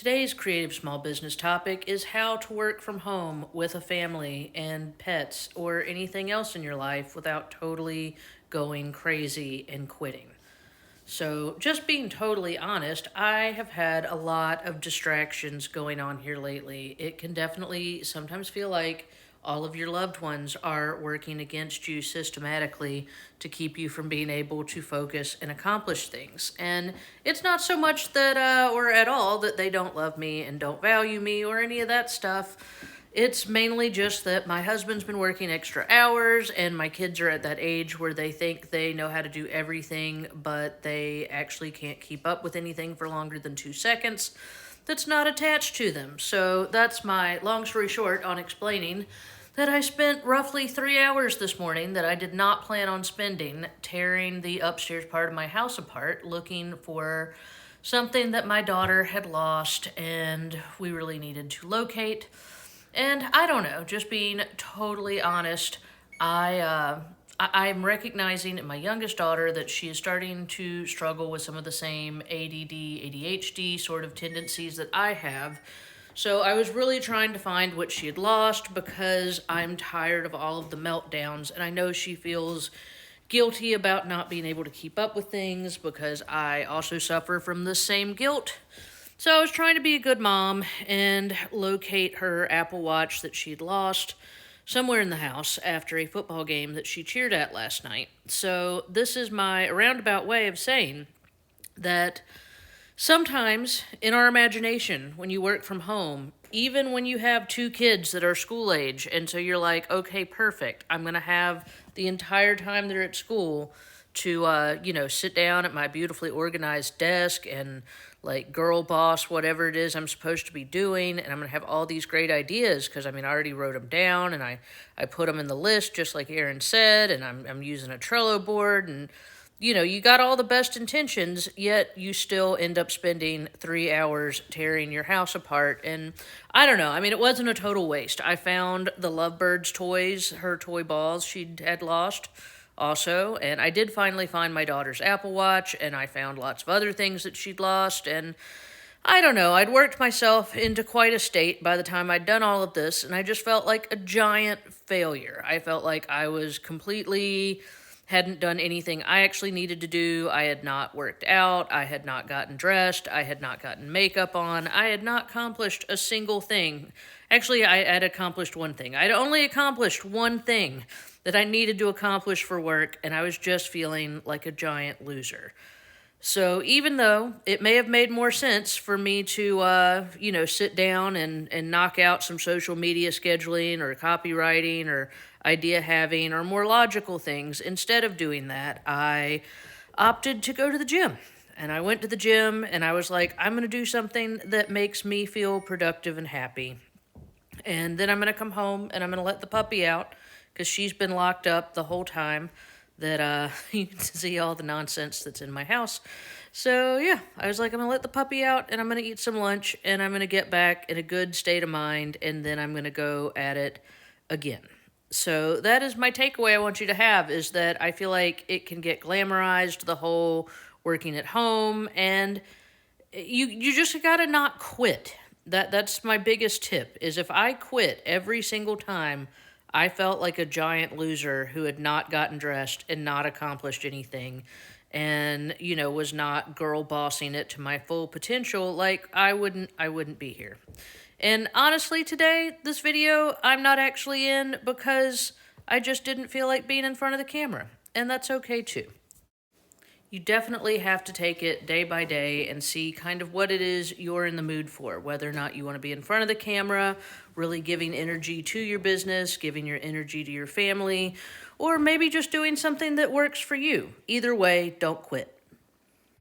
Today's creative small business topic is how to work from home with a family and pets or anything else in your life without totally going crazy and quitting. So, just being totally honest, I have had a lot of distractions going on here lately. It can definitely sometimes feel like all of your loved ones are working against you systematically to keep you from being able to focus and accomplish things. And it's not so much that, or at all, that they don't love me and don't value me or any of that stuff. It's mainly just that my husband's been working extra hours and my kids are at that age where they think they know how to do everything, but they actually can't keep up with anything for longer than 2 seconds that's not attached to them. So that's my long story short on explaining that I spent roughly 3 hours this morning that I did not plan on spending tearing the upstairs part of my house apart looking for something that my daughter had lost and we really needed to locate. And I don't know, just being totally honest, I'm recognizing in my youngest daughter that she is starting to struggle with some of the same ADD, ADHD sort of tendencies that I have. So I was really trying to find what she had lost because I'm tired of all of the meltdowns, and I know she feels guilty about not being able to keep up with things because I also suffer from the same guilt. So I was trying to be a good mom and locate her Apple Watch that she'd lost somewhere in the house after a football game that she cheered at last night. So this is my roundabout way of saying that sometimes in our imagination, when you work from home, even when you have two kids that are school age, and so you're like, okay, perfect, I'm going to have the entire time they're at school to, sit down at my beautifully organized desk and like girl boss, whatever it is I'm supposed to be doing. And I'm going to have all these great ideas because, I already wrote them down and I put them in the list just like Erin said. And I'm using a Trello board and, you got all the best intentions, yet you still end up spending 3 hours tearing your house apart. And I don't know. It wasn't a total waste. I found the Lovebirds toys, her toy balls she had lost also, and I did finally find my daughter's Apple Watch, and I found lots of other things that she'd lost, and I don't know, I'd worked myself into quite a state by the time I'd done all of this, and I just felt like a giant failure. I felt like I was completely hadn't done anything I actually needed to do. I had not worked out. I had not gotten dressed. I had not gotten makeup on. I had not accomplished a single thing. Actually, I had accomplished one thing. I'd only accomplished one thing that I needed to accomplish for work, and I was just feeling like a giant loser. So even though it may have made more sense for me to, sit down and knock out some social media scheduling or copywriting or idea having or more logical things, instead of doing that, I opted to go to the gym. And I went to the gym and I was like, I'm going to do something that makes me feel productive and happy. And then I'm going to come home and I'm going to let the puppy out because she's been locked up the whole time that you can see all the nonsense that's in my house. So yeah, I was like, I'm going to let the puppy out and I'm going to eat some lunch and I'm going to get back in a good state of mind and then I'm going to go at it again. So that is my takeaway I want you to have, is that I feel like it can get glamorized, the whole working at home, and you just got to not quit. That's my biggest tip, is if I quit every single time I felt like a giant loser who had not gotten dressed and not accomplished anything and, was not girl bossing it to my full potential, like I wouldn't be here. And honestly, today, this video, I'm not actually in because I just didn't feel like being in front of the camera. And that's okay too. You definitely have to take it day by day and see kind of what it is you're in the mood for, whether or not you want to be in front of the camera, really giving energy to your business, giving your energy to your family, or maybe just doing something that works for you. Either way, don't quit.